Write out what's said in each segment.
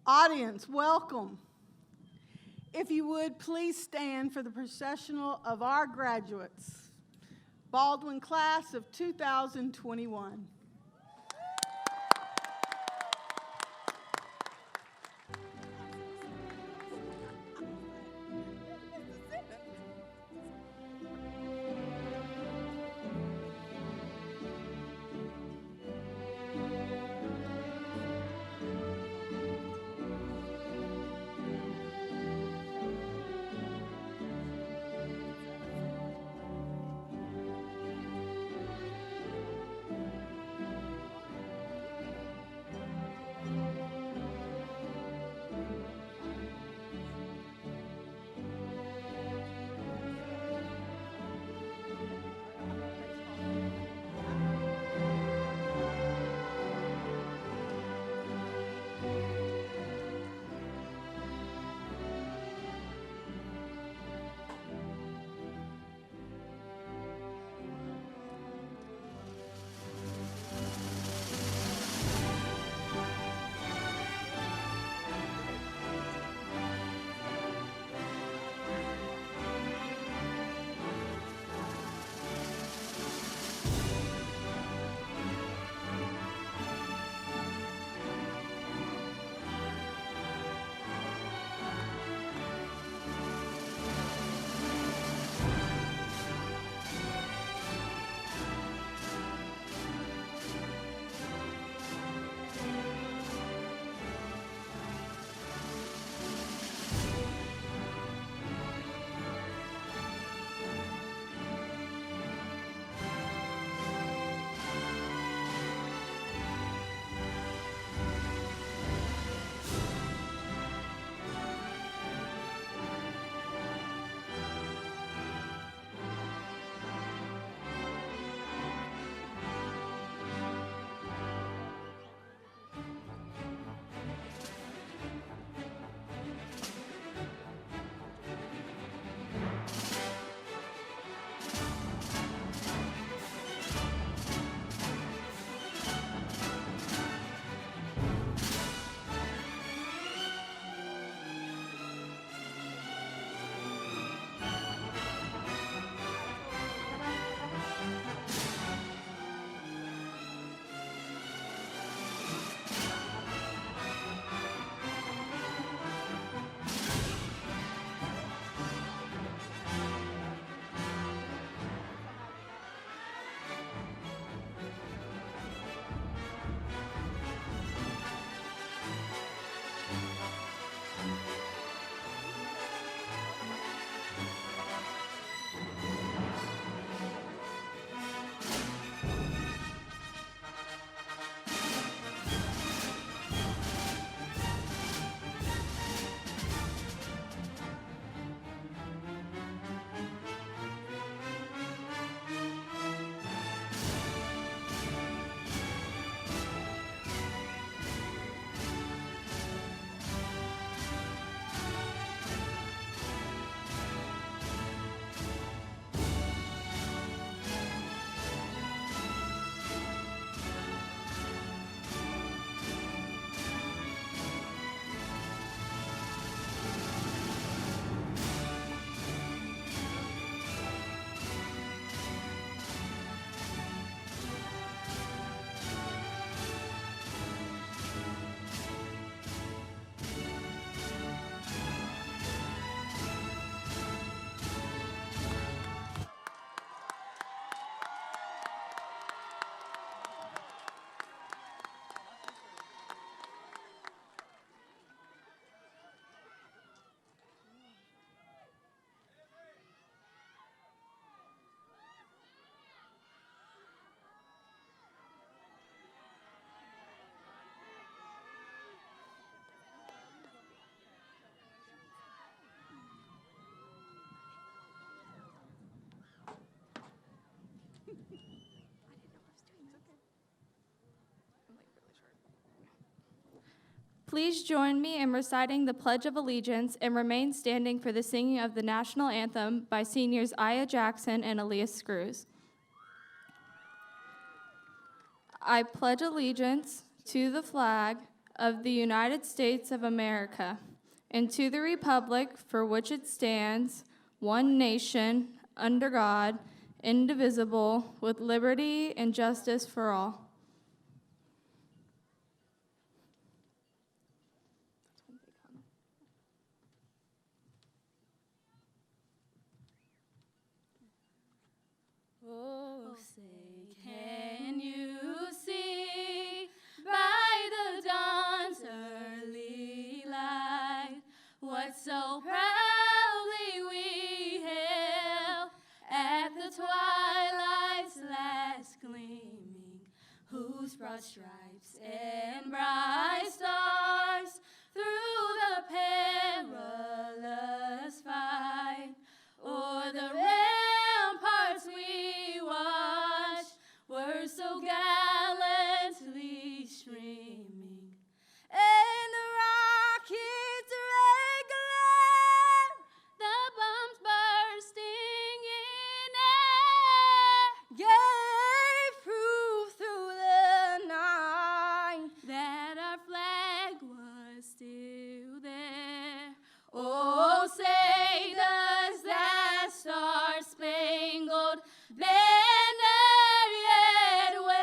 Audience, welcome. If you would, please stand for the processional of our graduates, Baldwin class of 2021. Please join me in reciting the Pledge of Allegiance and remain standing for the singing of the national anthem by seniors Aya Jackson and Elias Screws. I pledge allegiance to the flag of the United States of America, and to the republic for which it stands, one nation, under God, indivisible, with liberty and justice for all. Oh, say, can you see by the dawn's early light what so proudly we hailed at the twilight's last gleaming, whose broad stripes and bright stars through the perilous fight o'er the ramparts we watched were so gallantly streaming, and the rockets' red glare, the bombs bursting in air, gave proof through the night that our flag was still there. Oh, say does that star-spangled banner yet wave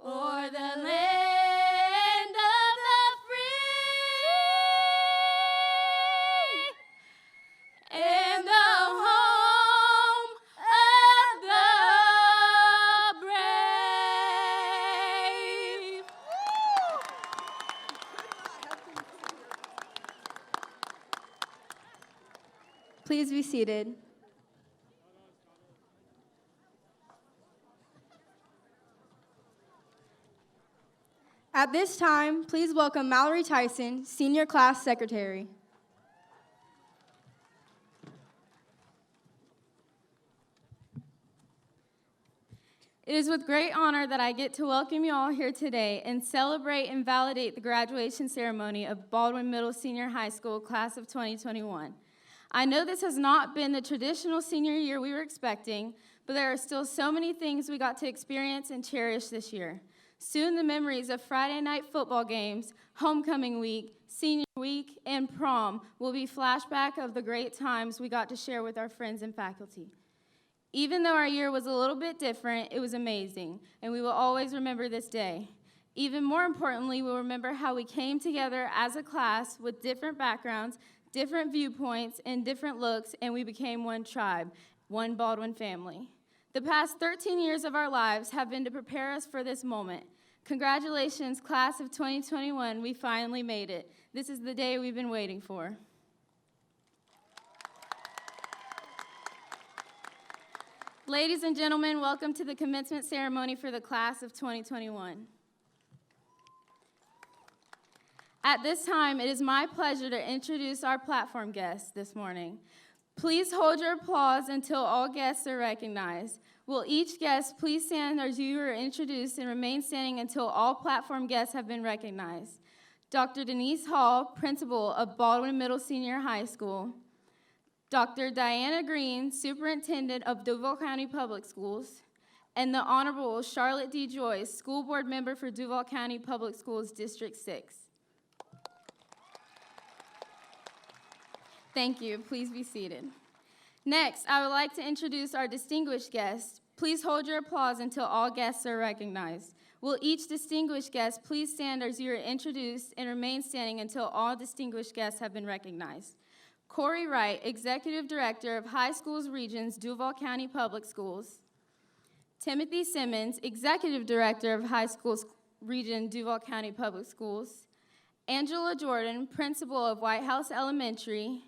o'er the land of the free and the home of the brave? Please be seated. At this time, please welcome Mallory Tyson, Senior Class Secretary. It is with great honor that I get to welcome you all here today and celebrate and validate the graduation ceremony of Baldwin Middle Senior High School Class of 2021. I know this has not been the traditional senior year we were expecting, but there are still so many things we got to experience and cherish this year. Soon the memories of Friday night football games, homecoming week, senior week, and prom will be flashback of the great times we got to share with our friends and faculty. Even though our year was a little bit different, it was amazing, and we will always remember this day. Even more importantly, we'll remember how we came together as a class with different backgrounds, different viewpoints, and different looks, and we became one tribe, one Baldwin family. The past 13 years of our lives have been to prepare us for this moment. Congratulations, Class of 2021, we finally made it. This is the day we've been waiting for. Ladies and gentlemen, welcome to the commencement ceremony for the Class of 2021. At this time, it is my pleasure to introduce our platform guests this morning. Please hold your applause until all guests are recognized. Will each guest please stand as you are introduced and remain standing until all platform guests have been recognized. Dr. Denise Hall, Principal of Baldwin Middle Senior High School. Dr. Diana Green, Superintendent of Duval County Public Schools. And the Honorable Charlotte D. Joyce, School Board Member for Duval County Public Schools District 6. Thank you. Please be seated. Next, I would like to introduce our distinguished guests. Please hold your applause until all guests are recognized. Will each distinguished guest please stand as you are introduced and remain standing until all distinguished guests have been recognized. Corey Wright, Executive Director of High Schools Regions, Duval County Public Schools. Timothy Simmons, Executive Director of High Schools Region, Duval County Public Schools. Angela Jordan, Principal of White House Elementary.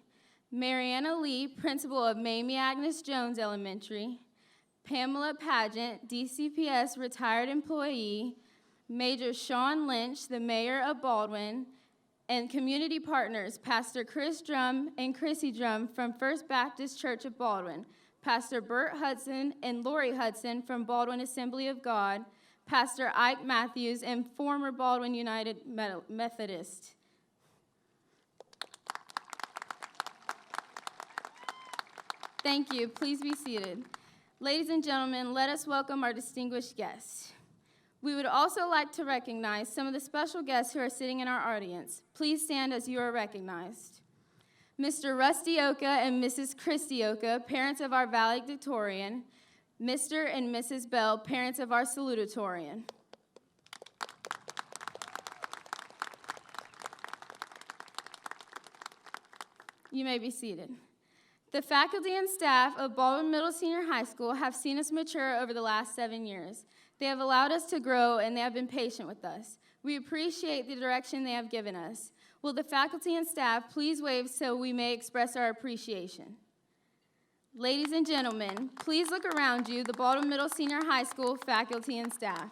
Mariana Lee, Principal of Mamie Agnes Jones Elementary. Pamela Pageant, DCPS retired employee. Major Sean Lynch, the Mayor of Baldwin. And community partners, Pastor Chris Drum and Chrissy Drum from First Baptist Church of Baldwin. Pastor Bert Hudson and Lori Hudson from Baldwin Assembly of God. Pastor Ike Matthews and former Baldwin United Methodist. Thank you. Please be seated. Ladies and gentlemen, let us welcome our distinguished guests. We would also like to recognize some of the special guests who are sitting in our audience. Please stand as you are recognized. Mr. Rusty Oka and Mrs. Christy Oka, parents of our valedictorian. Mr. and Mrs. Bell, parents of our salutatorian. You may be seated. The faculty and staff of Baldwin Middle Senior High School have seen us mature over the last 7 years. They have allowed us to grow, and they have been patient with us. We appreciate the direction they have given us. Will the faculty and staff please wave so we may express our appreciation? Ladies and gentlemen, please look around you, the Baldwin Middle Senior High School faculty and staff.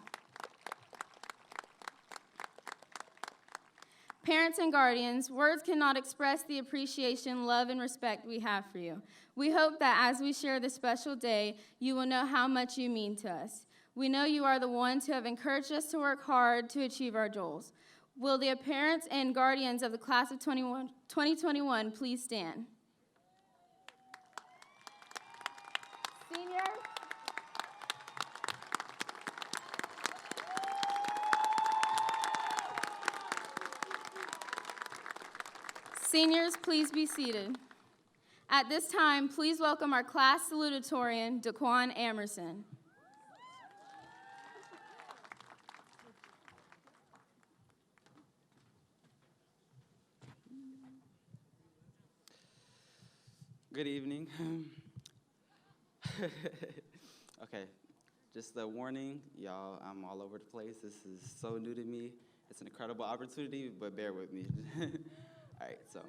Parents and guardians, words cannot express the appreciation, love, and respect we have for you. We hope that as we share this special day, you will know how much you mean to us. We know you are the ones who have encouraged us to work hard to achieve our goals. Will the parents and guardians of the class of 2021 please stand? Seniors. Seniors, please be seated. At this time, please welcome our class salutatorian, Daquan Amerson. Good evening. Okay, just a warning, y'all, I'm all over the place. This is so new to me. It's an incredible opportunity, but bear with me. All right, so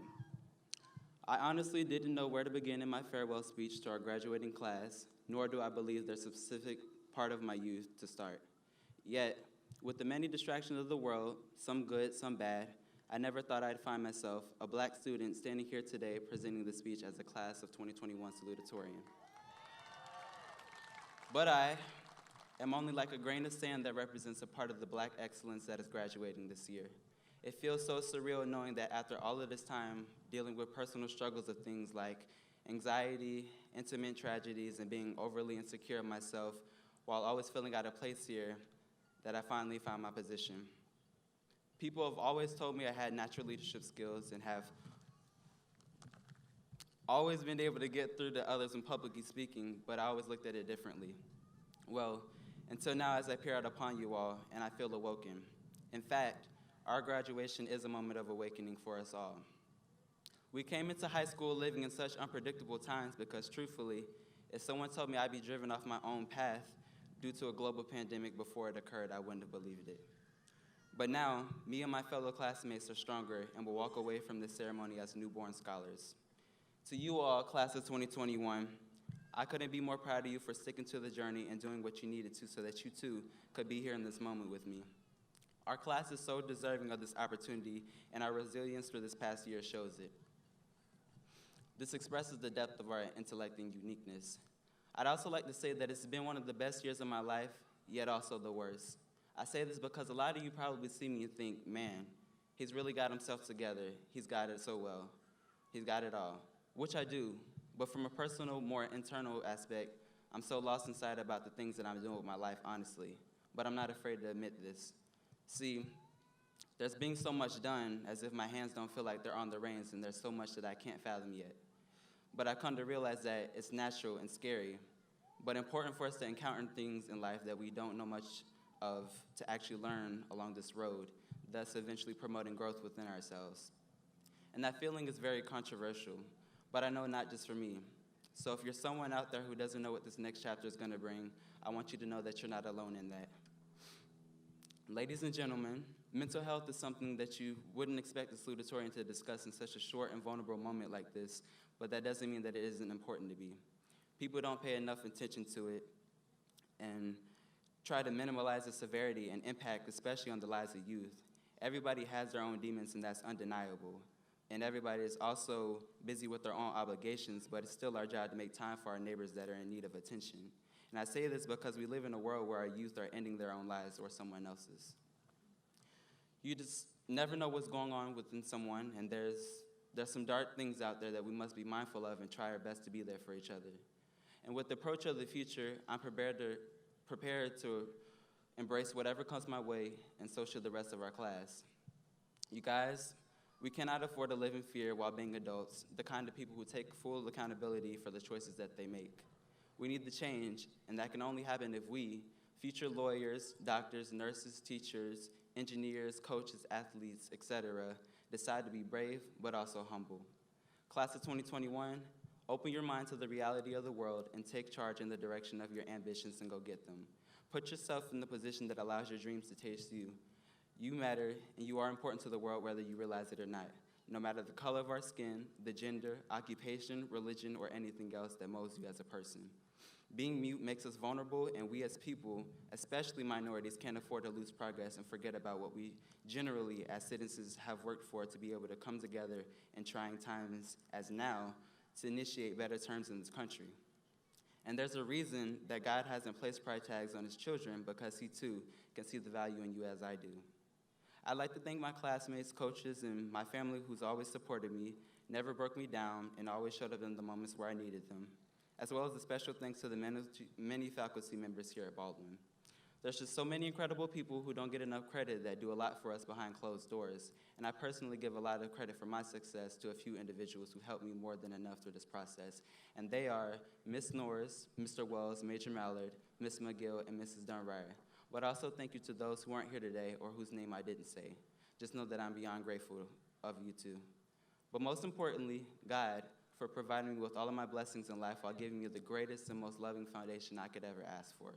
I honestly didn't know where to begin in my farewell speech to our graduating class, nor do I believe there's a specific part of my youth to start. Yet, with the many distractions of the world, some good, some bad, I never thought I'd find myself, a black student, standing here today presenting the speech as a class of 2021 salutatorian. But I am only like a grain of sand that represents a part of the black excellence that is graduating this year. It feels so surreal knowing that after all of this time dealing with personal struggles of things like anxiety, intimate tragedies, and being overly insecure of myself while always feeling out of place here, that I finally found my position. People have always told me I had natural leadership skills and have always been able to get through to others in publicly speaking, but I always looked at it differently. Well, until now as I peer out upon you all and I feel awoken. In fact, our graduation is a moment of awakening for us all. We came into high school living in such unpredictable times because truthfully, if someone told me I'd be driven off my own path due to a global pandemic before it occurred, I wouldn't have believed it. But now, me and my fellow classmates are stronger and will walk away from this ceremony as newborn scholars. To you all, class of 2021, I couldn't be more proud of you for sticking to the journey and doing what you needed to so that you too could be here in this moment with me. Our class is so deserving of this opportunity, and our resilience through this past year shows it. This expresses the depth of our intellect and uniqueness. I'd also like to say that it's been one of the best years of my life, yet also the worst. I say this because a lot of you probably see me and think, man, he's really got himself together. He's got it so well. He's got it all, which I do. But from a personal, more internal aspect, I'm so lost inside about the things that I'm doing with my life, honestly. But I'm not afraid to admit this. See, there's being so much done as if my hands don't feel like they're on the reins and there's so much that I can't fathom yet. But I come to realize that it's natural and scary, but important for us to encounter things in life that we don't know much of to actually learn along this road, thus eventually promoting growth within ourselves. And that feeling is very controversial, but I know not just for me. So if you're someone out there who doesn't know what this next chapter is gonna bring, I want you to know that you're not alone in that. Ladies and gentlemen, mental health is something that you wouldn't expect a salutatorian to discuss in such a short and vulnerable moment like this, but that doesn't mean that it isn't important to be. People don't pay enough attention to it and try to minimize the severity and impact, especially on the lives of youth. Everybody has their own demons, and that's undeniable. And everybody is also busy with their own obligations, but it's still our job to make time for our neighbors that are in need of attention. And I say this because we live in a world where our youth are ending their own lives or someone else's. You just never know what's going on within someone, and there's some dark things out there that we must be mindful of and try our best to be there for each other. And with the approach of the future, I'm prepared to embrace whatever comes my way, and so should the rest of our class. You guys, we cannot afford to live in fear while being adults, the kind of people who take full accountability for the choices that they make. We need the change, and that can only happen if we, future lawyers, doctors, nurses, teachers, engineers, coaches, athletes, etc., decide to be brave but also humble. Class of 2021, open your mind to the reality of the world and take charge in the direction of your ambitions and go get them. Put yourself in the position that allows your dreams to taste you. You matter, and you are important to the world whether you realize it or not, no matter the color of our skin, the gender, occupation, religion, or anything else that molds you as a person. Being mute makes us vulnerable, and we as people, especially minorities, can't afford to lose progress and forget about what we generally, as citizens, have worked for to be able to come together in trying times as now to initiate better terms in this country. And there's a reason that God hasn't placed pride tags on his children, because he too can see the value in you as I do. I'd like to thank my classmates, coaches, and my family who's always supported me, never broke me down, and always showed up in the moments where I needed them, as well as a special thanks to the many faculty members here at Baldwin. There's just so many incredible people who don't get enough credit that do a lot for us behind closed doors, and I personally give a lot of credit for my success to a few individuals who helped me more than enough through this process, and they are Ms. Norris, Mr. Wells, Major Mallard, Ms. McGill, and Mrs. Dunrier. But also thank you to those who aren't here today or whose name I didn't say. Just know that I'm beyond grateful of you too. But most importantly, God, for providing me with all of my blessings in life while giving me the greatest and most loving foundation I could ever ask for.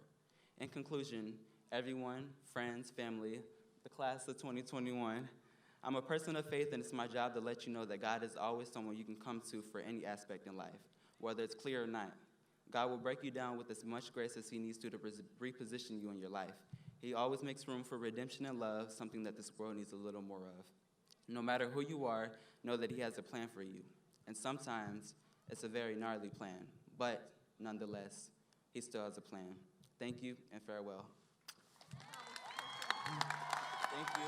In conclusion, everyone, friends, family, the class of 2021, I'm a person of faith, and it's my job to let you know that God is always someone you can come to for any aspect in life, whether it's clear or not. God will break you down with as much grace as he needs to reposition you in your life. He always makes room for redemption and love, something that this world needs a little more of. No matter who you are, know that he has a plan for you. And sometimes it's a very gnarly plan, but nonetheless, he still has a plan. Thank you and farewell. Thank you.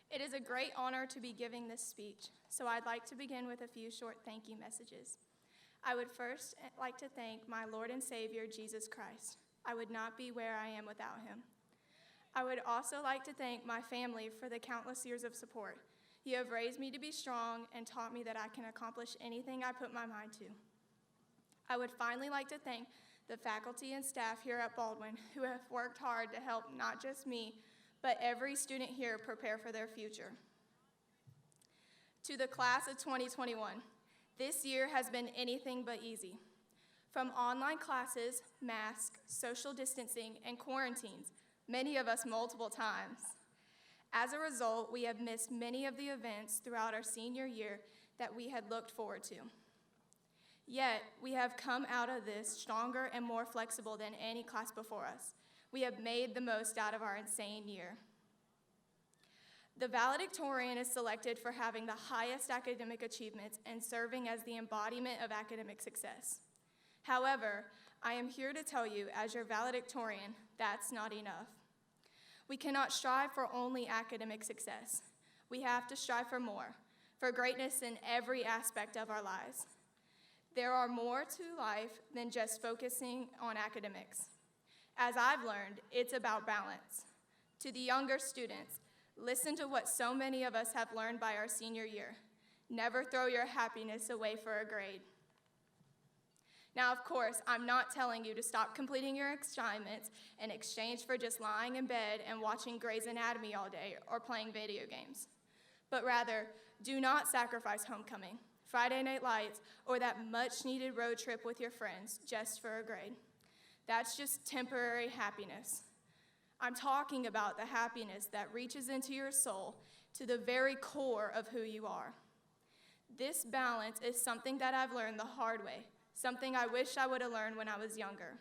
It is a great honor to be giving this speech, so I'd like to begin with a few short thank you messages. I would first like to thank my Lord and Savior, Jesus Christ. I would not be where I am without him. I would also like to thank my family for the countless years of support. You have raised me to be strong and taught me that I can accomplish anything I put my mind to. I would finally like to thank the faculty and staff here at Baldwin who have worked hard to help not just me, but every student here prepare for their future. To the class of 2021, this year has been anything but easy. From online classes, masks, social distancing, and quarantines, many of us multiple times. As a result, we have missed many of the events throughout our senior year that we had looked forward to. Yet, we have come out of this stronger and more flexible than any class before us. We have made the most out of our insane year. The valedictorian is selected for having the highest academic achievements and serving as the embodiment of academic success. However, I am here to tell you, as your valedictorian, that's not enough. We cannot strive for only academic success. We have to strive for more, for greatness in every aspect of our lives. There are more to life than just focusing on academics. As I've learned, it's about balance. To the younger students, listen to what so many of us have learned by our senior year. Never throw your happiness away for a grade. Now, of course, I'm not telling you to stop completing your assignments in exchange for just lying in bed and watching Grey's Anatomy all day or playing video games. But rather, do not sacrifice homecoming, Friday Night Lights, or that much-needed road trip with your friends just for a grade. That's just temporary happiness. I'm talking about the happiness that reaches into your soul to the very core of who you are. This balance is something that I've learned the hard way, something I wish I would have learned when I was younger.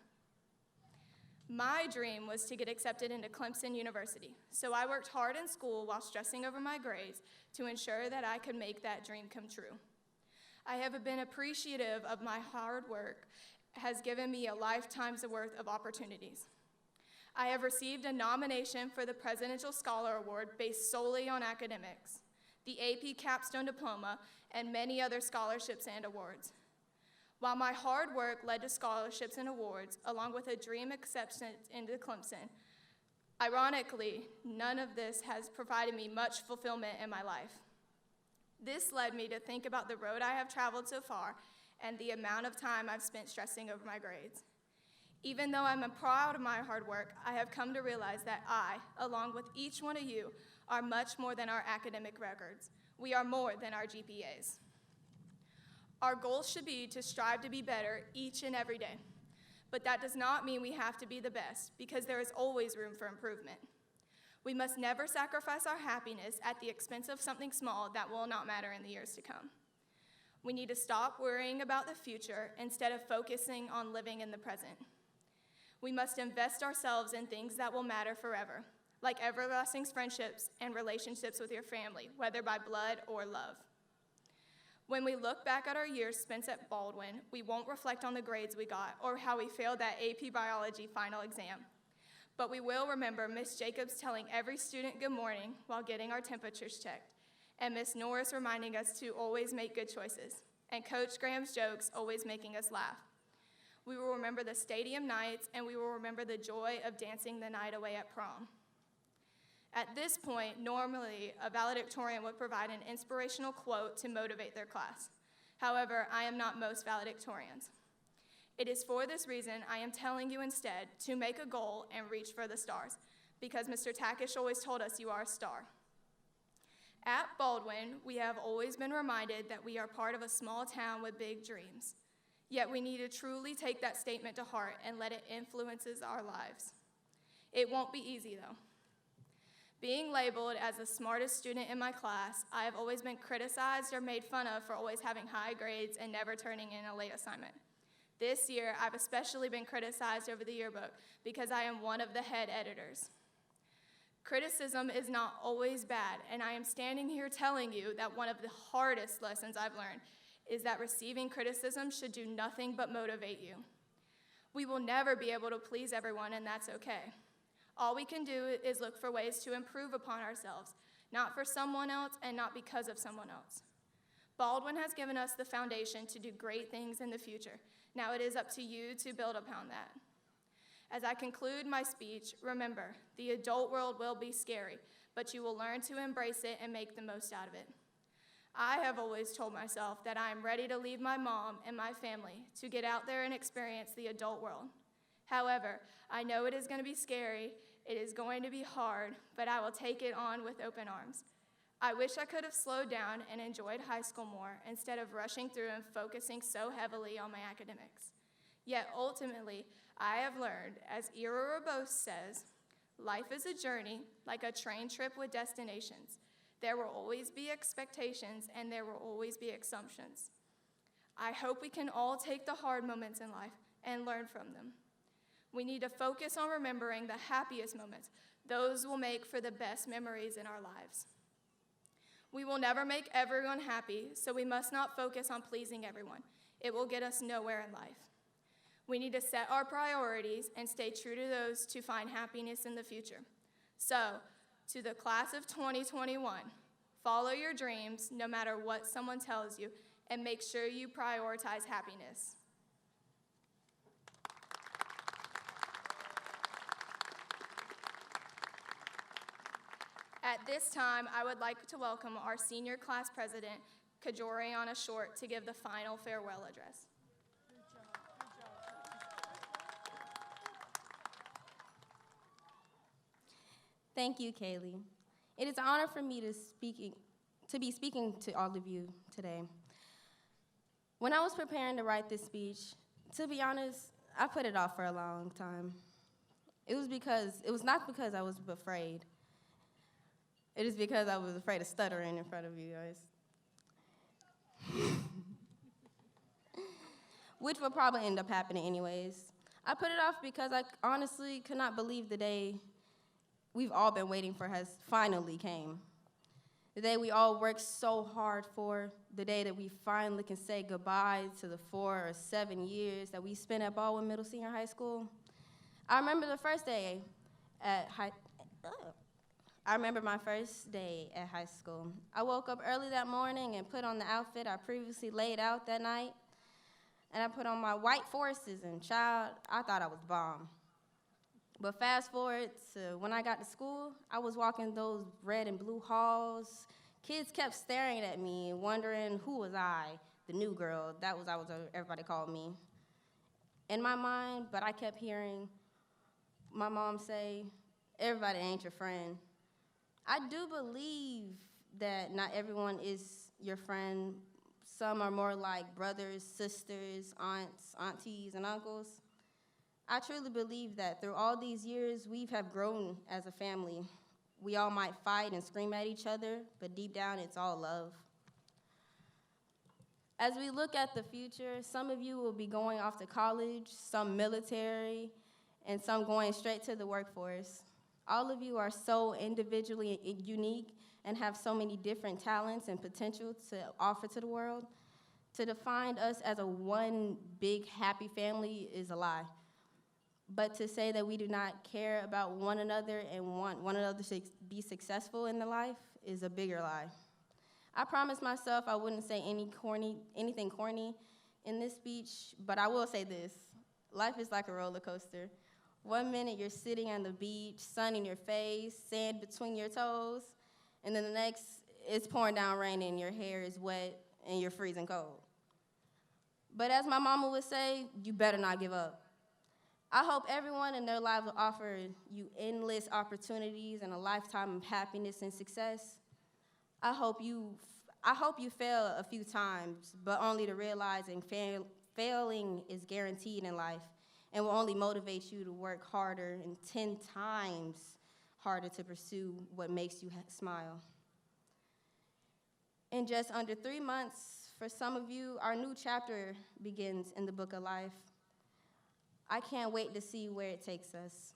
My dream was to get accepted into Clemson University, so I worked hard in school while stressing over my grades to ensure that I could make that dream come true. I have been appreciative of my hard work has given me a lifetime's worth of opportunities. I have received a nomination for the Presidential Scholar Award based solely on academics, the AP Capstone Diploma, and many other scholarships and awards. While my hard work led to scholarships and awards, along with a dream acceptance into Clemson, ironically, none of this has provided me much fulfillment in my life. This led me to think about the road I have traveled so far and the amount of time I've spent stressing over my grades. Even though I'm proud of my hard work, I have come to realize that I, along with each one of you, are much more than our academic records. We are more than our GPAs. Our goal should be to strive to be better each and every day. But that does not mean we have to be the best, because there is always room for improvement. We must never sacrifice our happiness at the expense of something small that will not matter in the years to come. We need to stop worrying about the future instead of focusing on living in the present. We must invest ourselves in things that will matter forever, like everlasting friendships and relationships with your family, whether by blood or love. When we look back at our years spent at Baldwin, we won't reflect on the grades we got or how we failed that AP Biology final exam. But we will remember Miss Jacobs telling every student good morning while getting our temperatures checked, and Miss Norris reminding us to always make good choices, and Coach Graham's jokes always making us laugh. We will remember the stadium nights, and we will remember the joy of dancing the night away at prom. At this point, normally, a valedictorian would provide an inspirational quote to motivate their class. However, I am not most valedictorians. It is for this reason I am telling you instead to make a goal and reach for the stars, because Mr. Takish always told us you are a star. At Baldwin, we have always been reminded that we are part of a small town with big dreams. Yet we need to truly take that statement to heart and let it influence our lives. It won't be easy, though. Being labeled as the smartest student in my class, I have always been criticized or made fun of for always having high grades and never turning in a late assignment. This year, I've especially been criticized over the yearbook because I am one of the head editors. Criticism is not always bad, and I am standing here telling you that one of the hardest lessons I've learned is that receiving criticism should do nothing but motivate you. We will never be able to please everyone, and that's okay. All we can do is look for ways to improve upon ourselves, not for someone else and not because of someone else. Baldwin has given us the foundation to do great things in the future. Now it is up to you to build upon that. As I conclude my speech, remember, the adult world will be scary, but you will learn to embrace it and make the most out of it. I have always told myself that I am ready to leave my mom and my family to get out there and experience the adult world. However, I know it is going to be scary, it is going to be hard, but I will take it on with open arms. I wish I could have slowed down and enjoyed high school more instead of rushing through and focusing so heavily on my academics. Yet ultimately, I have learned, as Ira Rabose says, life is a journey like a train trip with destinations. There will always be expectations and there will always be assumptions. I hope we can all take the hard moments in life and learn from them. We need to focus on remembering the happiest moments. Those will make for the best memories in our lives. We will never make everyone happy, so we must not focus on pleasing everyone. It will get us nowhere in life. We need to set our priorities and stay true to those to find happiness in the future. So, to the class of 2021, follow your dreams no matter what someone tells you, and make sure you prioritize happiness. At this time, I would like to welcome our senior class president, Kajoriana Short, to give the final farewell address. Thank you, Kaylee. It is an honor for me to be speaking to all of you today. When I was preparing to write this speech, to be honest, I put it off for a long time. It was not because I was afraid. It is because I was afraid of stuttering in front of you guys. Which will probably end up happening anyways. I put it off because I honestly could not believe the day we've all been waiting for has finally came. The day we all worked so hard for, the day that we finally can say goodbye to the 4 or 7 years that we spent at Baldwin Middle Senior High School. I remember the first day I remember my first day at high school. I woke up early that morning and put on the outfit I previously laid out that night. And I put on my white forces, and child, I thought I was bomb. But fast forward to when I got to school, I was walking those red and blue halls. Kids kept staring at me and wondering who was I, the new girl. That was everybody called me. In my mind, but I kept hearing my mom say, everybody ain't your friend. I do believe that not everyone is your friend. Some are more like brothers, sisters, aunts, aunties, and uncles. I truly believe that through all these years, we have grown as a family. We all might fight and scream at each other, but deep down, it's all love. As we look at the future, some of you will be going off to college, some military, and some going straight to the workforce. All of you are so individually unique and have so many different talents and potential to offer to the world. To define us as a one big happy family is a lie. But to say that we do not care about one another and want one another to be successful in the life is a bigger lie. I promised myself I wouldn't say anything corny in this speech, but I will say this. Life is like a roller coaster. 1 minute you're sitting on the beach, sun in your face, sand between your toes, and then the next it's pouring down rain and your hair is wet and you're freezing cold. But as my mama would say, you better not give up. I hope everyone in their lives will offer you endless opportunities and a lifetime of happiness and success. I hope you fail a few times, but only to realizing failing is guaranteed in life and will only motivate you to work harder and 10 times harder to pursue what makes you smile. In just under 3 months, for some of you, our new chapter begins in the book of life. I can't wait to see where it takes us.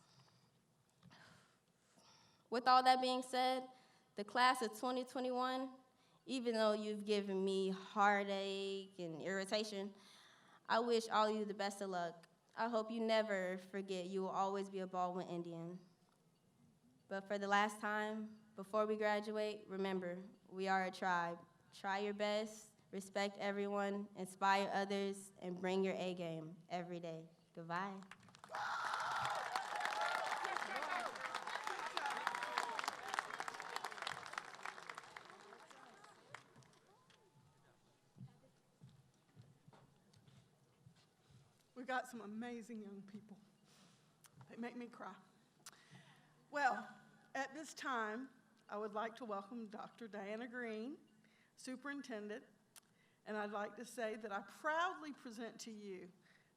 With all that being said, the class of 2021, even though you've given me heartache and irritation, I wish all of you the best of luck. I hope you never forget you will always be a Baldwin Indian. But for the last time, before we graduate, remember, we are a tribe. Try your best, respect everyone, inspire others, and bring your A game every day. Goodbye. We got some amazing young people. They make me cry. Well, at this time, I would like to welcome Dr. Diana Green, Superintendent, and I'd like to say that I proudly present to you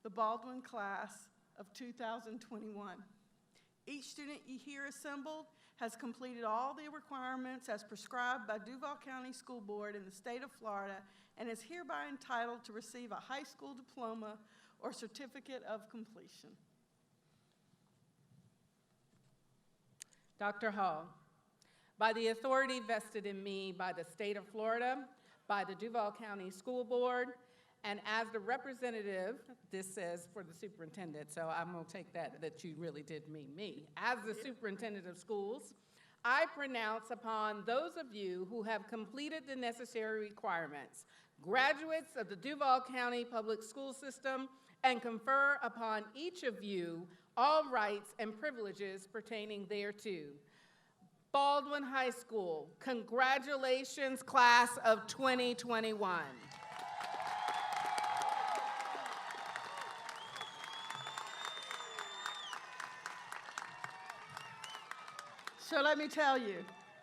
the Baldwin class of 2021. Each student you hear assembled has completed all the requirements as prescribed by Duval County School Board in the state of Florida and is hereby entitled to receive a high school diploma or certificate of completion. Dr. Hall, by the authority vested in me by the state of Florida, by the Duval County School Board, and as the representative, this says for the superintendent, so I'm going to take that you really did mean me. As the superintendent of schools, I pronounce upon those of you who have completed the necessary requirements, graduates of the Duval County Public School System, and confer upon each of you all rights and privileges pertaining thereto. Baldwin High School, congratulations, class of 2021. So let me tell you,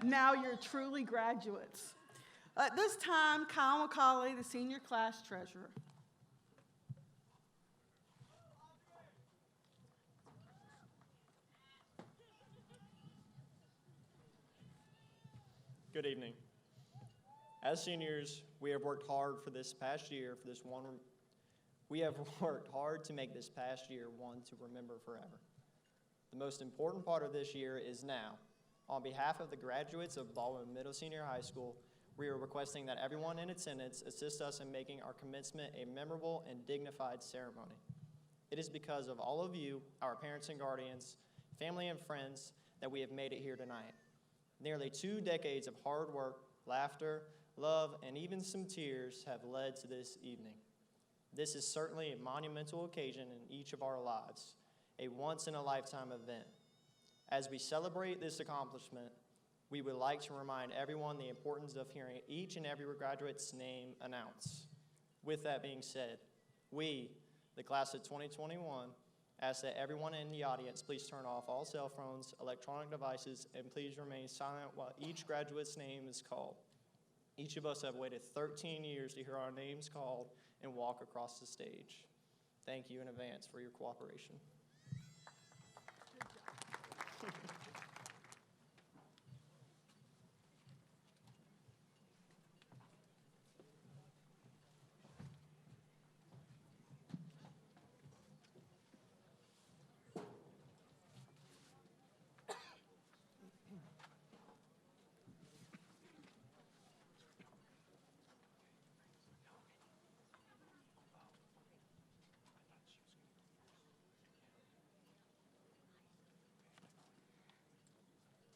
now you're truly graduates. At this time, Kyle McCauley, the senior class treasurer. Good evening. As seniors, we have worked hard for this past year, we have worked hard to make this past year one to remember forever. The most important part of this year is now. On behalf of the graduates of Baldwin Middle Senior High School, we are requesting that everyone in attendance assist us in making our commencement a memorable and dignified ceremony. It is because of all of you, our parents and guardians, family and friends that we have made it here tonight. Nearly 2 decades of hard work, laughter, love, and even some tears have led to this evening. This is certainly a monumental occasion in each of our lives, a once-in-a-lifetime event. As we celebrate this accomplishment, we would like to remind everyone the importance of hearing each and every graduate's name announced. With that being said, we, the class of 2021, ask that everyone in the audience please turn off all cell phones, electronic devices, and please remain silent while each graduate's name is called. Each of us have waited 13 years to hear our names called and walk across the stage. Thank you in advance for your cooperation.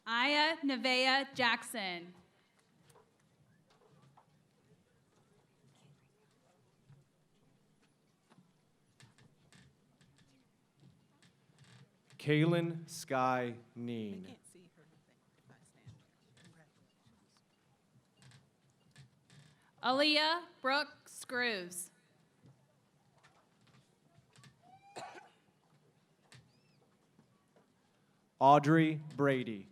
Aya Nevaeh Jackson. Kaylin Sky Neen. Aaliyah Brooke Screws. Audrey Brady.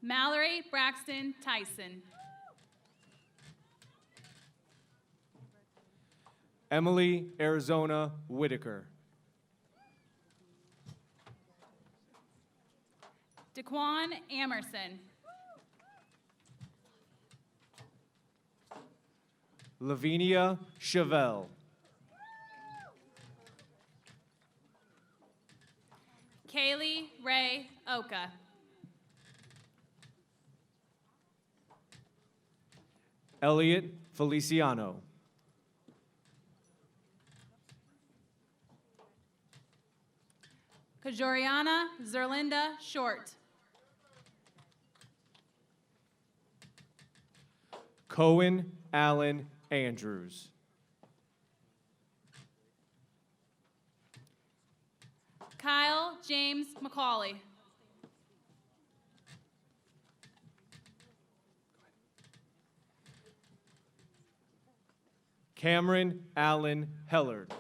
Mallory Braxton Tyson. Emily Arizona Whitaker. Daquan Amerson. Lavinia Chevelle. Kaylee Ray Oka. Elliot Feliciano. Kajoriana Zerlinda Short. Cohen Allen Andrews. Kyle James McCauley. Cameron Allen Hellard.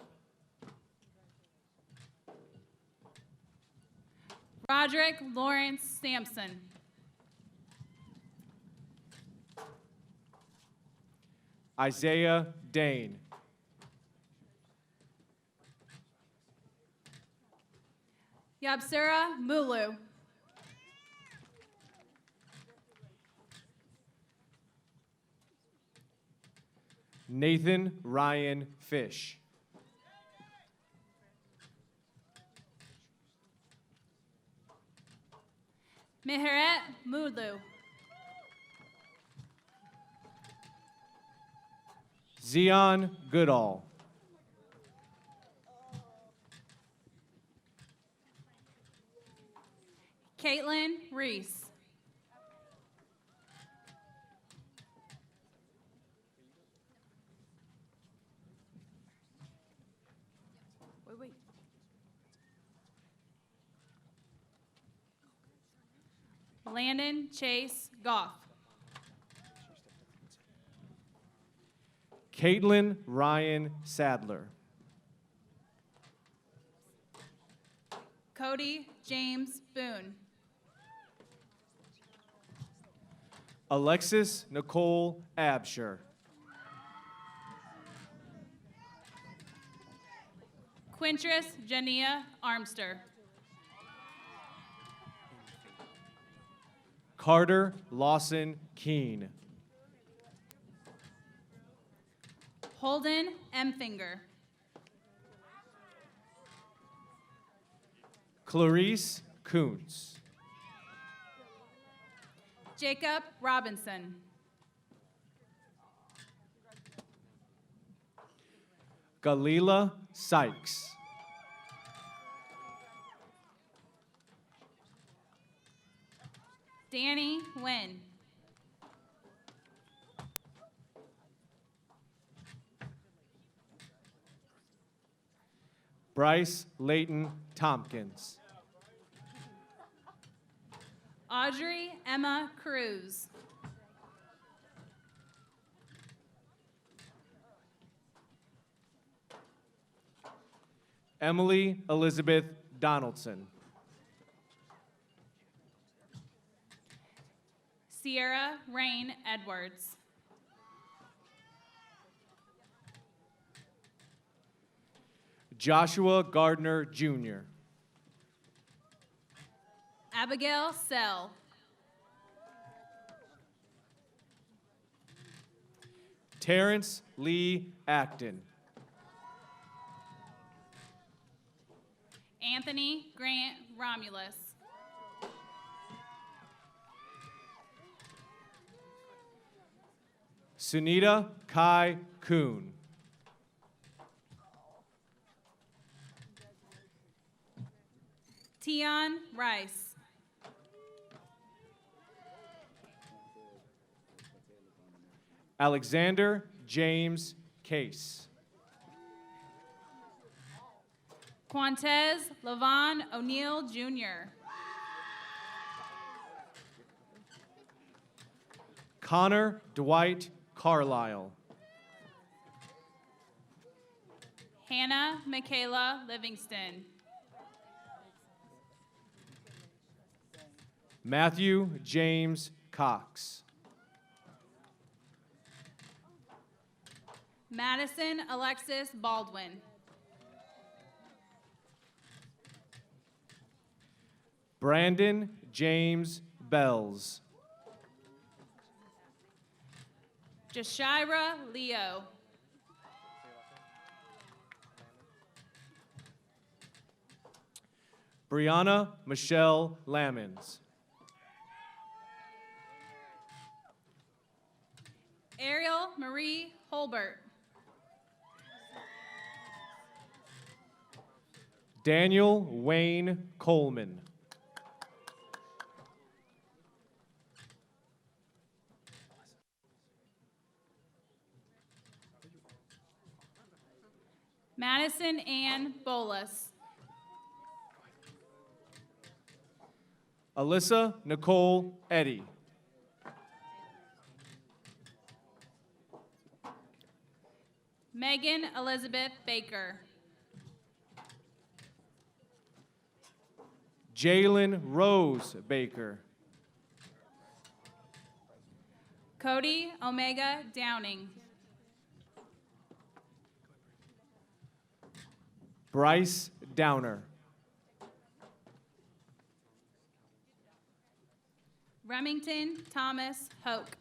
Roderick Lawrence Sampson. Isaiah Dane. Yabsura Mulu. Nathan Ryan Fish. Meheret Mulu. Zion Goodall. Caitlin Reese. Landon Chase Goff. Caitlin Ryan Sadler. Cody James Boone. Alexis Nicole Absher. Quintris Jania Armster. Carter Lawson Keene. Holden Emfinger. Clarice Kuntz. Jacob Robinson. Galila Sykes. Danny Nguyen. Bryce Layton Tompkins. Audrey Emma Cruz. Emily Elizabeth Donaldson. Sierra Rain Edwards. Joshua Gardner Jr. Abigail Sell. Terrence Lee Acton. Anthony Grant Romulus. Sunita Kai Kuhn. Tion Rice. Alexander James Case. Quantez Levon O'Neill Jr. Connor Dwight Carlisle. Hannah Michaela Livingston. Matthew James Cox. Madison Alexis Baldwin. Brandon James Bells. Jashira Leo. Brianna Michelle Lamons. Ariel Marie Holbert. Daniel Wayne Coleman. Madison Ann Bolus. Alyssa Nicole Eddy. Megan Elizabeth Baker. Jalen Rose Baker. Cody Omega Downing. Bryce Downer. Remington Thomas Hoke.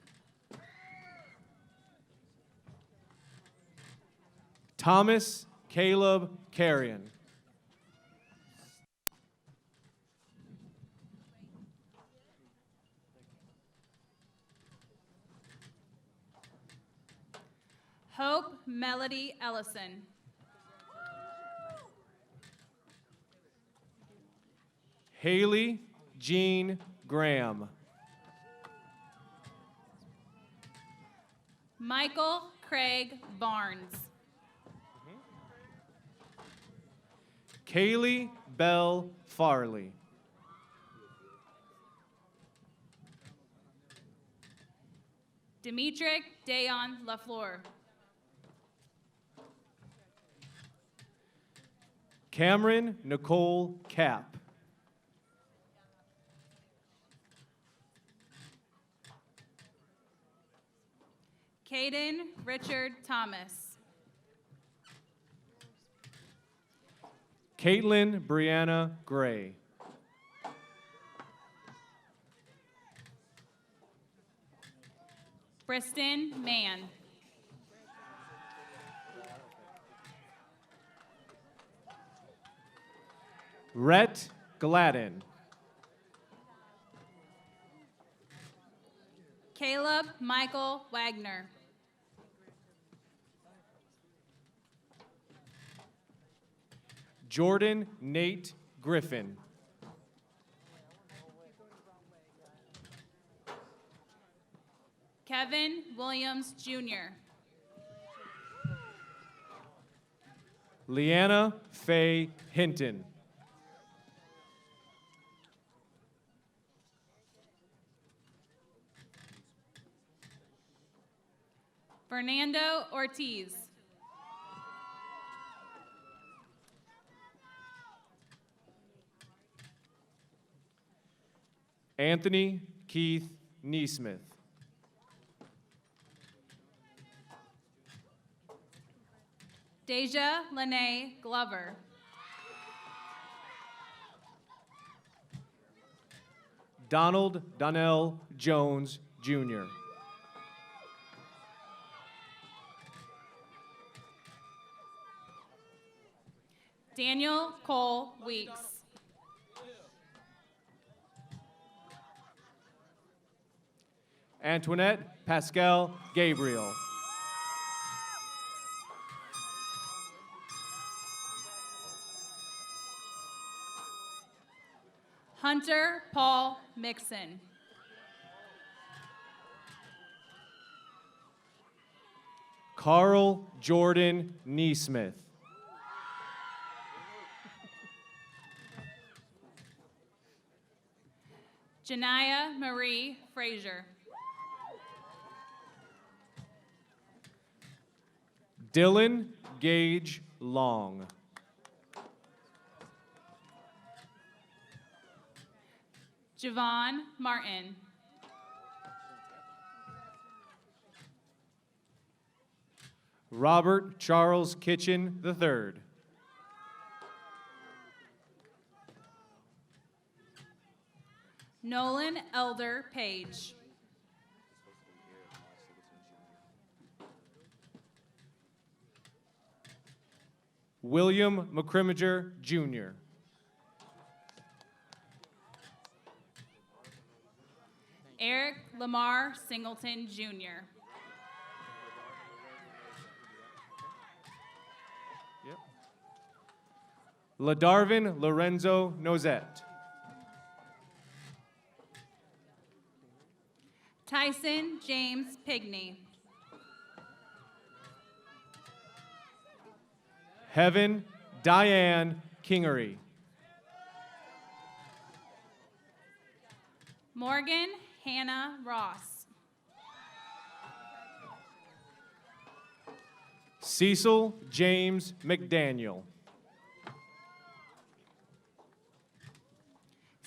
Thomas Caleb Carrion. Hope Melody Ellison. Haley Jean Graham. Michael Craig Barnes. Kaylee Bell Farley. Demetric Dayon LaFleur. Cameron Nicole Cap. Caden Richard Thomas. Caitlin Brianna Gray. Briston Mann. Rhett Gladden. Caleb Michael Wagner. Jordan Nate Griffin. Kevin Williams, Jr. Leanna Faye Hinton. Fernando Ortiz. Anthony Keith Neesmith. Deja Lene Glover. Donald Donnell Jones, Jr. Daniel Cole Weeks. Antoinette Pascal Gabriel. Hunter Paul Mixon. Carl Jordan Neesmith. Janaya Marie Frazier. Dylan Gage Long. Javon Martin. Robert Charles Kitchen III. Nolan Elder Page. William McCrimmager, Jr. Eric Lamar Singleton, Jr. LaDarvin Lorenzo Nozette. Tyson James Pigney. Heaven Diane Kingery. Morgan Hannah Ross. Cecil James McDaniel.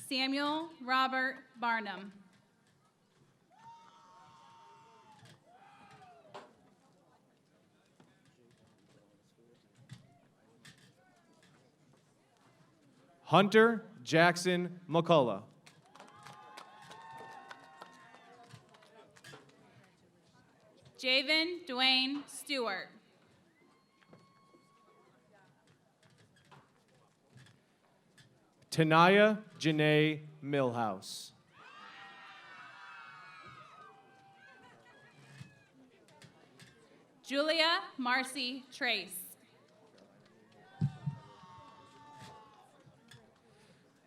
Samuel Robert Barnum. Hunter Jackson McCullough. Javen Dwayne Stewart. Tanaya Janae Millhouse. Julia Marcy Trace.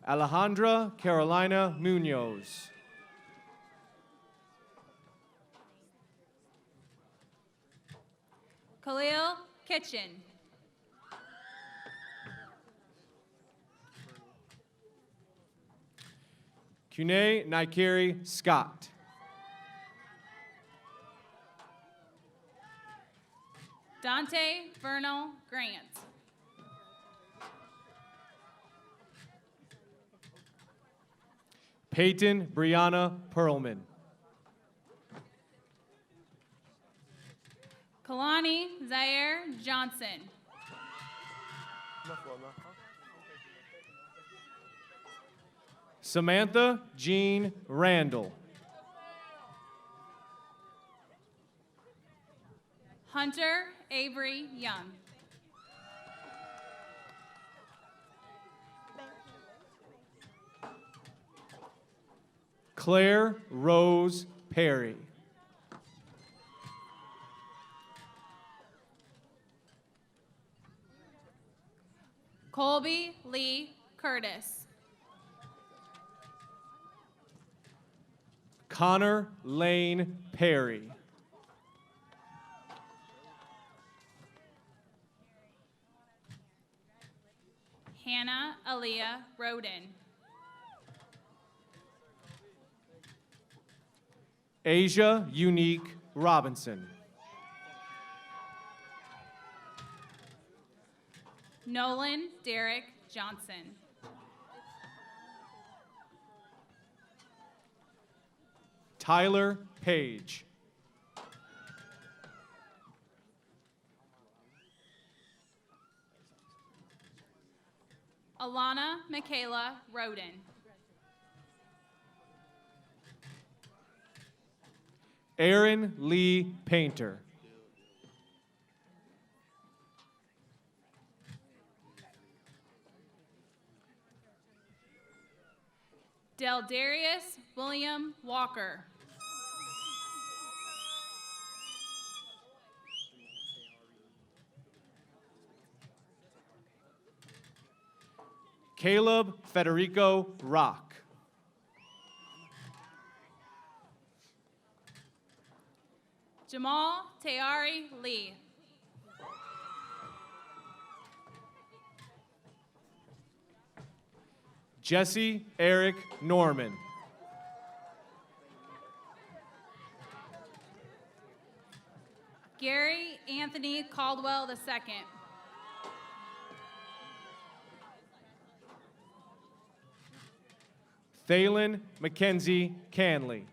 Alejandra Carolina Munoz. Khalil Kitchen. Kune Naikiri Scott. Dante Vernal Grant. Peyton Brianna Perlman. Kalani Zaire Johnson. Samantha Jean Randall. Hunter Avery Young. Claire Rose Perry. Colby Lee Curtis. Connor Lane Perry. Hannah Aaliyah Roden. Asia Unique Robinson. Nolan Derek Johnson. Tyler Page. Alana Michaela Roden. Aaron Lee Painter. Deldarius William Walker. Caleb Federico Rock. Jamal Tayari Lee. Jesse Eric Norman. Gary Anthony Caldwell II. Thalen Mackenzie Canley.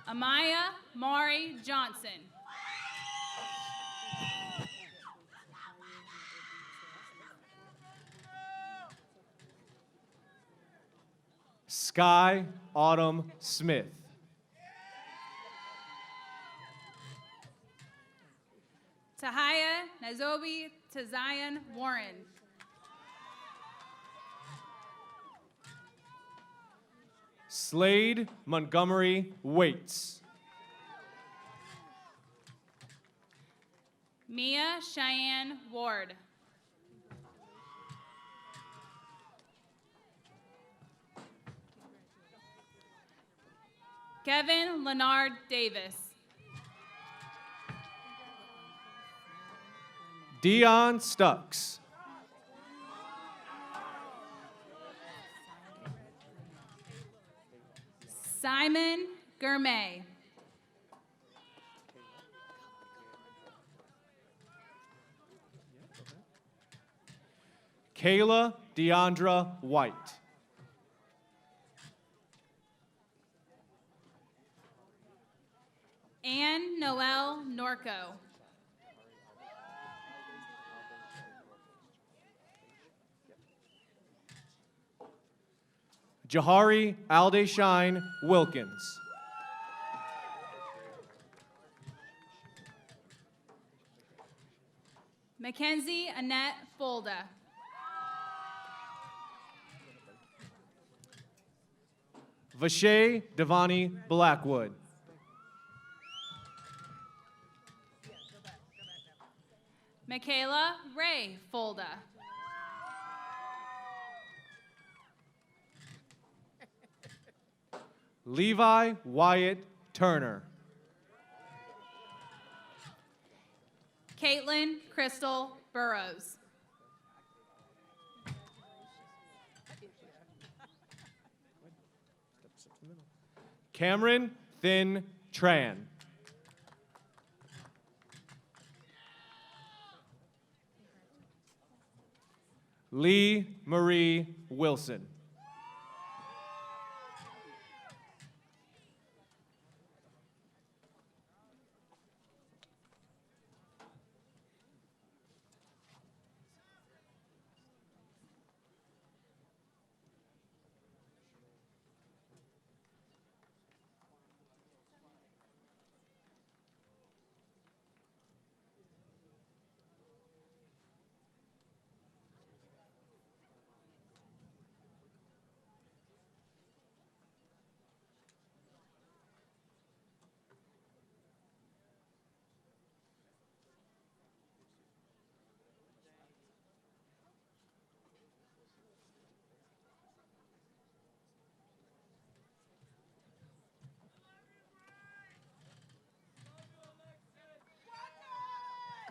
Amaya Mari Johnson. Sky Autumn Smith. Tahaya Nazobi Tazion Warren. Slade Montgomery Waits. Mia Cheyenne Ward. Kevin Leonard Davis. Dion Stucks. Simon Gourmet. Kayla Deandra White. Anne Noel Norco. Jahari Aldeshine Wilkins. Mackenzie Annette Folda. Vashay Devani Blackwood. Michaela Ray Folda. Levi Wyatt Turner. Caitlin Crystal Burrows. Cameron Thin Tran. Lee Marie Wilson.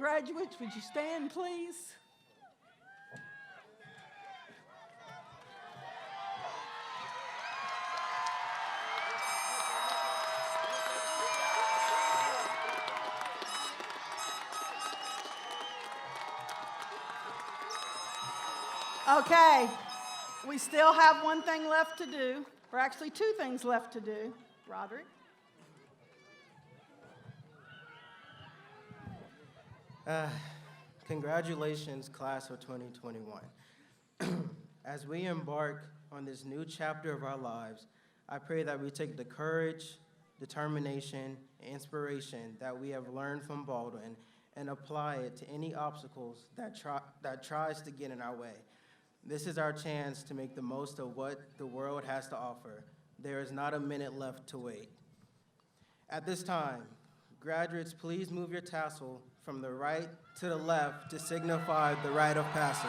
Graduates, would you stand, please? Okay, we still have one thing left to do, or actually two things left to do. Roderick? Congratulations, class of 2021. As we embark on this new chapter of our lives, I pray that we take the courage, determination, and inspiration that we have learned from Baldwin and apply it to any obstacles that tries to get in our way. This is our chance to make the most of what the world has to offer. There is not a minute left to wait. At this time, graduates, please move your tassel from the right to the left to signify the rite of passage.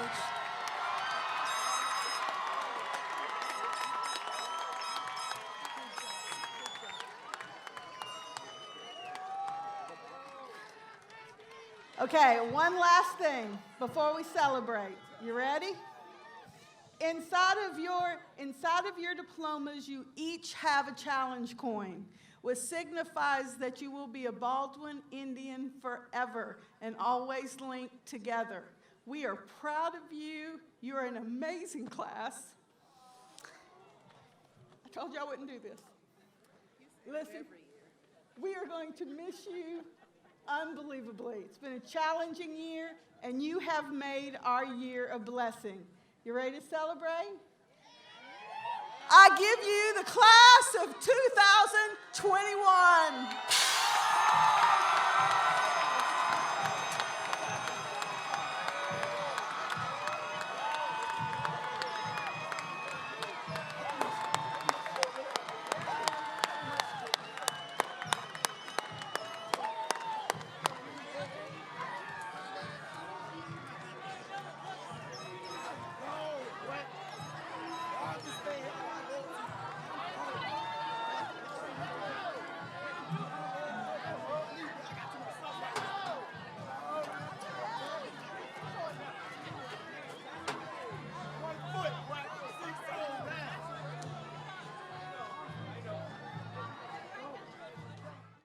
Okay, one last thing before we celebrate. You ready? Inside of your diplomas, you each have a challenge coin, which signifies that you will be a Baldwin Indian forever and always linked together. We are proud of you. You're an amazing class. I told you I wouldn't do this. Listen, we are going to miss you unbelievably. It's been a challenging year, and you have made our year a blessing. You ready to celebrate? I give you the class of 2021.